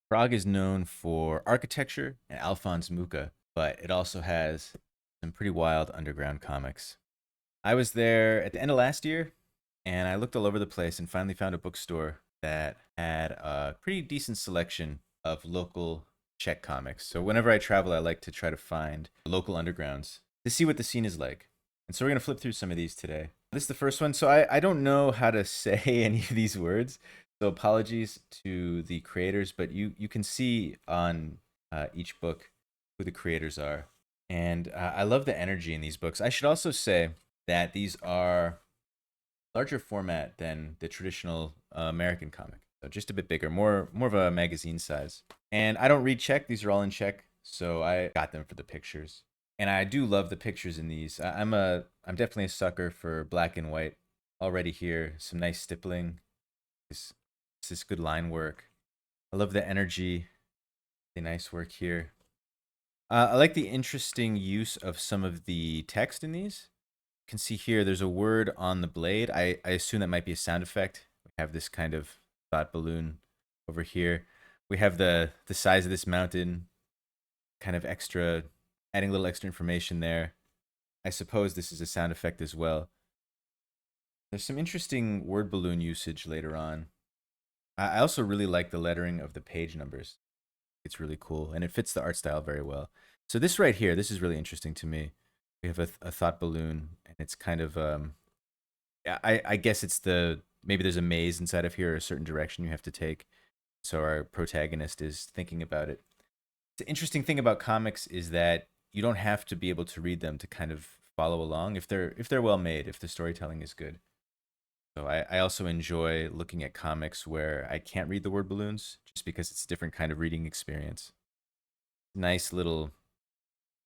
Prague is known for architecture and Alphonse Mucha, but it also has some pretty wild underground comics. I was there at the end of last year, and I looked all over the place and finally found a bookstore that had a pretty decent selection of local Czech comics. So whenever I travel, I like to try to find local undergrounds to see what the scene is like. And so we're going to flip through some of these today. This is the first one. So I don't know how to say any of these words. So apologies to the creators, but you can see on each book who the creators are. And I love the energy in these books. I should also say that these are larger format than the traditional American comic. So just a bit bigger, more of a magazine size. And I don't read Czech. These are all in Czech, so I got them for the pictures. And I do love the pictures in these. I'm definitely a sucker for black and white. Already here, some nice stippling. This good line work. I love the energy. The nice work here. I like the interesting use of some of the text in these. You can see here there's a word on the blade. I assume that might be a sound effect. We have this kind of thought balloon over here. We have the size of this mountain, kind of extra, adding a little extra information there. I suppose this is a sound effect as well. There's some interesting word balloon usage later on. I also really like the lettering of the page numbers. It's really cool, and it fits the art style very well. So this right here, this is really interesting to me. We have a thought balloon, and it's kind of, I guess it's maybe there's a maze inside of here, or a certain direction you have to take. So our protagonist is thinking about it. The interesting thing about comics is that you don't have to be able to read them to kind of follow along if they're well made, if the storytelling is good. So I also enjoy looking at comics where I can't read the word balloons just because it's a different kind of reading experience. Nice little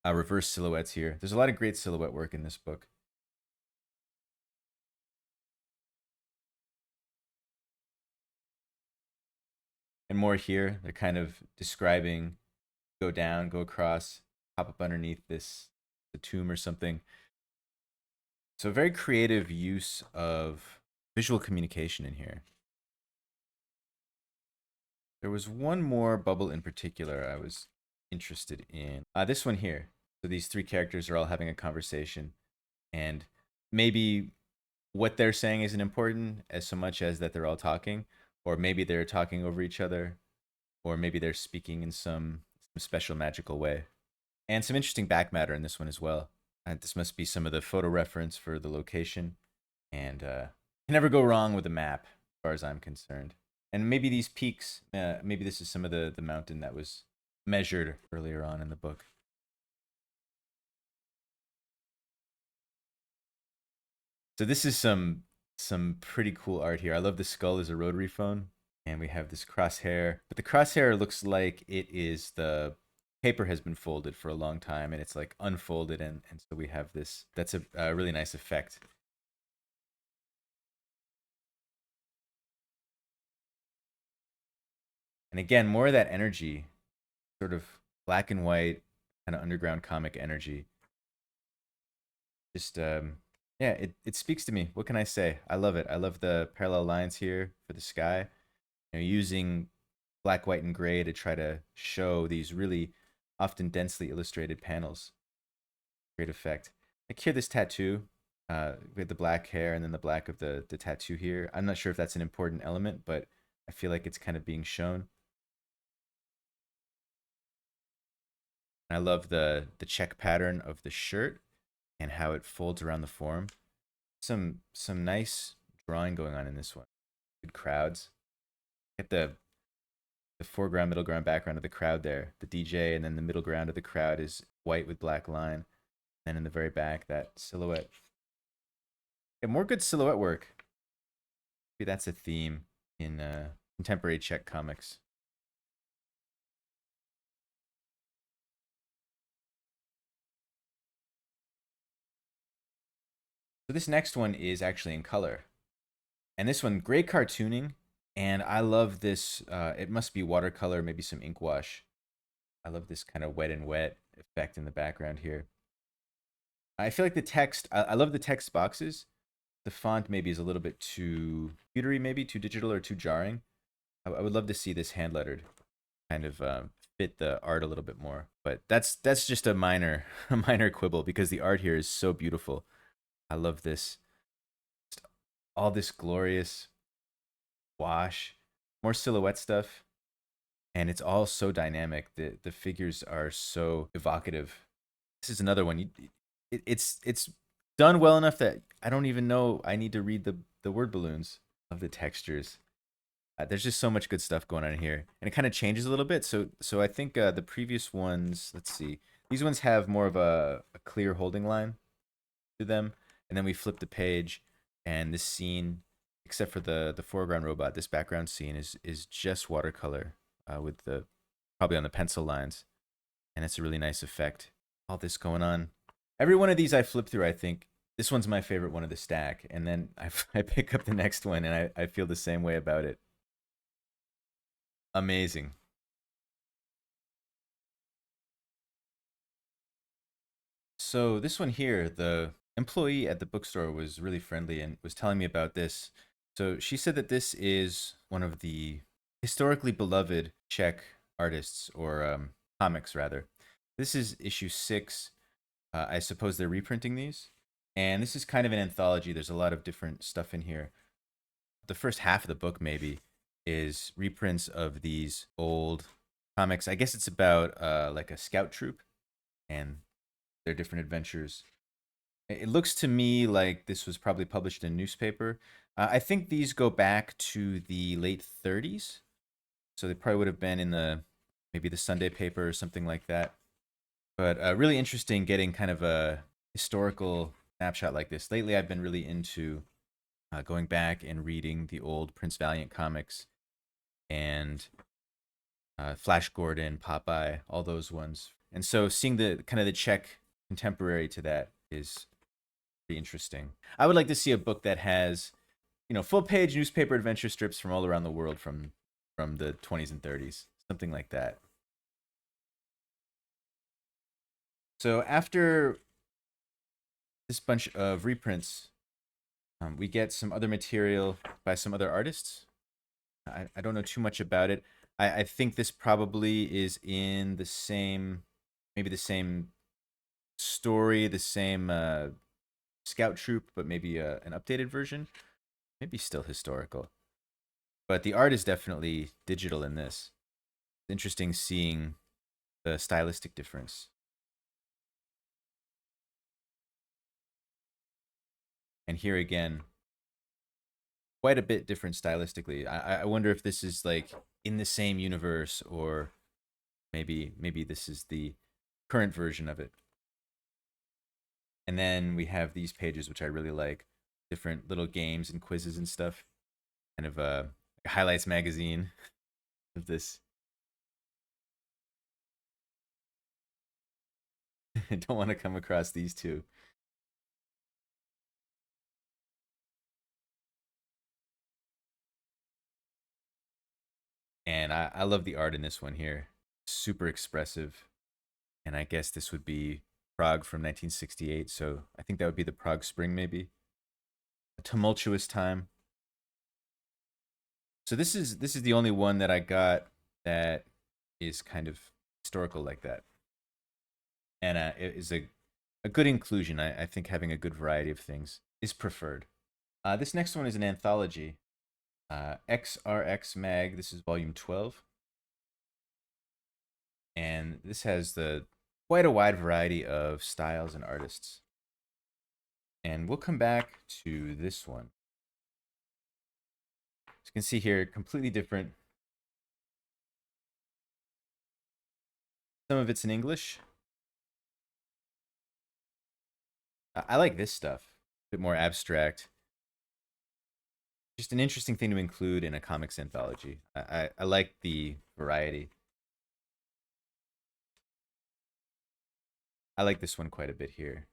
reverse silhouettes here. There's a lot of great silhouette work in this book. And more here. They're kind of describing go down, go across, pop up underneath this the tomb or something. So a very creative use of visual communication in here. There was one more bubble in particular I was interested in. This one here. So these three characters are all having a conversation, and maybe what they're saying isn't important as so much as that they're all talking, or maybe they're talking over each other, or maybe they're speaking in some special magical way. And some interesting back matter in this one as well. This must be some of the photo reference for the location, and can never go wrong with a map as far as I'm concerned. And maybe these peaks, maybe this is some of the mountain that was measured earlier on in the book. So this is some pretty cool art here. I love the skull as a rotary phone, and we have this crosshair. But the crosshair looks like it is the paper has been folded for a long time, and it's like unfolded, and so we have this. That's a really nice effect. And again, more of that energy, sort of black and white, kind of underground comic energy. Just yeah, it speaks to me. What can I say? I love it. I love the parallel lines here for the sky. Using black, white, and gray to try to show these really often densely illustrated panels. Great effect. Like here, this tattoo with the black hair and then the black of the tattoo here. I'm not sure if that's an important element, but I feel like it's kind of being shown. I love the check pattern of the shirt and how it folds around the form. Some nice drawing going on in this one. Good crowds. Get the foreground, middle ground, background of the crowd there. The DJ, and then the middle ground of the crowd is white with black line. And in the very back, that silhouette. Yeah, more good silhouette work. Maybe that's a theme in contemporary Czech comics. So this next one is actually in color. And this one, great cartooning. And I love this. It must be watercolor, maybe some ink wash. I love this kind of wet and wet effect in the background here. I feel like the text, I love the text boxes. The font maybe is a little bit too computery, maybe too digital or too jarring. I would love to see this hand lettered. kind of fit the art a little bit more. But that's just a minor a minor quibble because the art here is so beautiful. I love this, just all this glorious wash, more silhouette stuff, and it's all so dynamic. The figures are so evocative. This is another one. It's done well enough that I don't even know I need to read the word balloons of the textures. There's just so much good stuff going on here, and it kind of changes a little bit. So I think the previous ones, let's see, these ones have more of a clear holding line to them, and then we flip the page, and this scene, except for the foreground robot, this background scene is just watercolor with the probably on the pencil lines, and it's a really nice effect. All this going on. Every one of these I flip through, I think this one's my favorite one of the stack, and then I pick up the next one, and I feel the same way about it. Amazing. So this one here, the employee at the bookstore was really friendly and was telling me about this. So she said that this is one of the historically beloved Czech artists, or comics rather. This is issue 6. I suppose they're reprinting these. And this is kind of an anthology. There's a lot of different stuff in here. The first half of the book, maybe, is reprints of these old comics. I guess it's about like a scout troop and their different adventures. It looks to me like this was probably published in a newspaper. I think these go back to the late 30s. So they probably would have been in maybe the Sunday paper or something like that. But really interesting getting kind of a historical snapshot like this. Lately, I've been really into going back and reading the old Prince Valiant comics and Flash Gordon, Popeye, all those ones. And so seeing the kind of the Czech contemporary to that is pretty interesting. I would like to see a book that has, full page newspaper adventure strips from all around the world from the 20s and 30s, something like that. So after this bunch of reprints, we get some other material by some other artists. I don't know too much about it. I think this probably is in the same, maybe the same story, the same scout troop, but maybe an updated version. Maybe still historical. But the art is definitely digital in this. It's interesting seeing the stylistic difference. And here again, quite a bit different stylistically. I wonder if this is like in the same universe, or maybe this is the current version of it. And then we have these pages, which I really like, different little games and quizzes and stuff. Kind of a highlights magazine of this. I don't want to come across these two. And I love the art in this one here. Super expressive. And I guess this would be Prague from 1968. So I think that would be the Prague Spring, maybe. A tumultuous time. So this is the only one that I got that is kind of historical like that. And it is a good inclusion. I think having a good variety of things is preferred. This next one is an anthology. XRX Mag, this is volume 12. And this has quite a wide variety of styles and artists. And we'll come back to this one. As you can see here, completely different. Some of it's in English. I like this stuff, a bit more abstract. Just an interesting thing to include in a comics anthology. I like the variety. I like this one quite a bit here.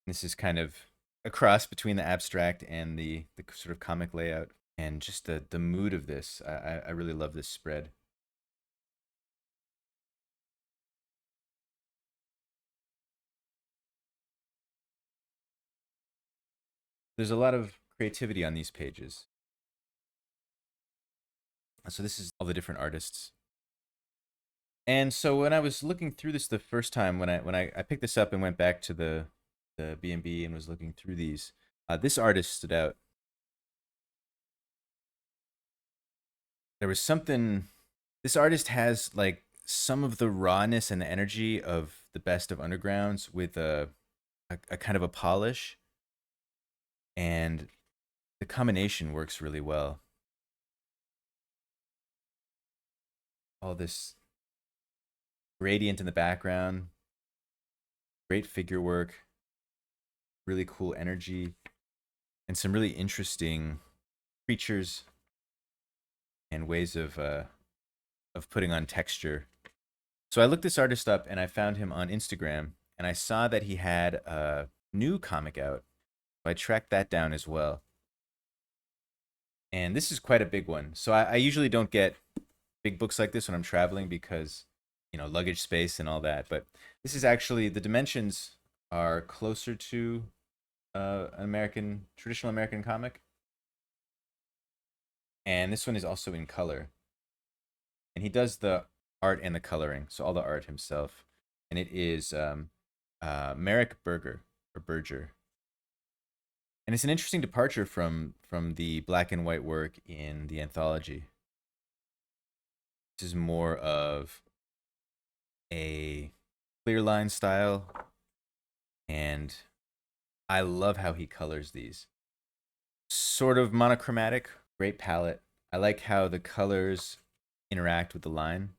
This is kind of a cross between the abstract and the sort of comic layout, and just the mood of this. I really love this spread. There's a lot of creativity on these pages. So this is all the different artists. And so when I was looking through this the first time, when I picked this up and went back to the B&B and was looking through these, this artist stood out. There was something. This artist has like some of the rawness and the energy of the best of undergrounds with a kind of a polish, and the combination works really well. All this gradient in the background, great figure work, really cool energy, and some really interesting creatures and ways of putting on texture. So I looked this artist up and I found him on Instagram, and I saw that he had a new comic out. So I tracked that down as well. And this is quite a big one. So I usually don't get big books like this when I'm traveling because, you know, luggage space and all that. But this is actually, the dimensions are closer to an traditional American comic. And this one is also in color. And he does the art and the coloring, so all the art himself. And it is Marek Berger, or Berger. And it's an interesting departure from the black and white work in the anthology. This is more of a clear line style, and I love how he colors these. Sort of monochromatic, great palette. I like how the colors interact with the line.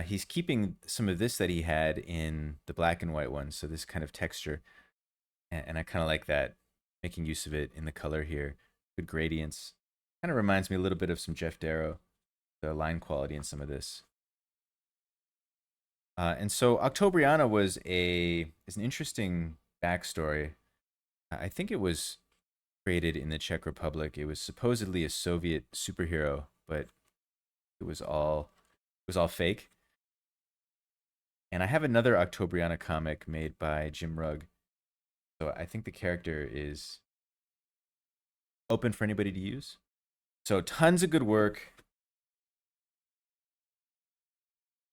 He's keeping some of this that he had in the black and white one, so this kind of texture, and I kind of like that, making use of it in the color here. Good gradients. Kind of reminds me a little bit of some Jeff Darrow, the line quality in some of this. And so Octobriana is an interesting backstory. I think it was created in the Czech Republic. It was supposedly a Soviet superhero, but it was all fake. And I have another Octobriana comic made by Jim Rugg. So I think the character is open for anybody to use. So tons of good work.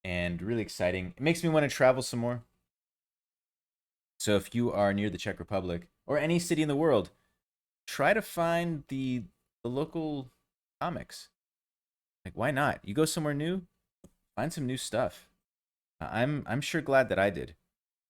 And really exciting. It makes me want to travel some more. So if you are near the Czech Republic or any city in the world, try to find the local comics. Like, why not? You go somewhere new, find some new stuff. I'm sure glad that I did.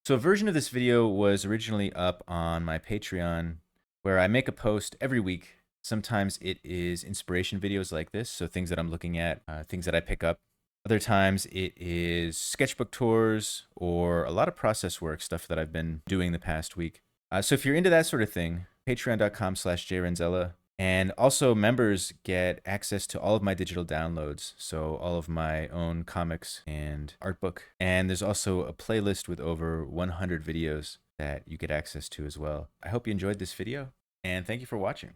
So a version of this video was originally up on my Patreon, where I make a post every week. Sometimes it is inspiration videos like this, so things that I'm looking at, things that I pick up. Other times it is sketchbook tours or a lot of process work, stuff that I've been doing the past week. So if you're into that sort of thing, patreon.com/jrenzella. And also members get access to all of my digital downloads. So all of my own comics and art book. And there's also a playlist with over 100 videos that you get access to as well. I hope you enjoyed this video, and thank you for watching.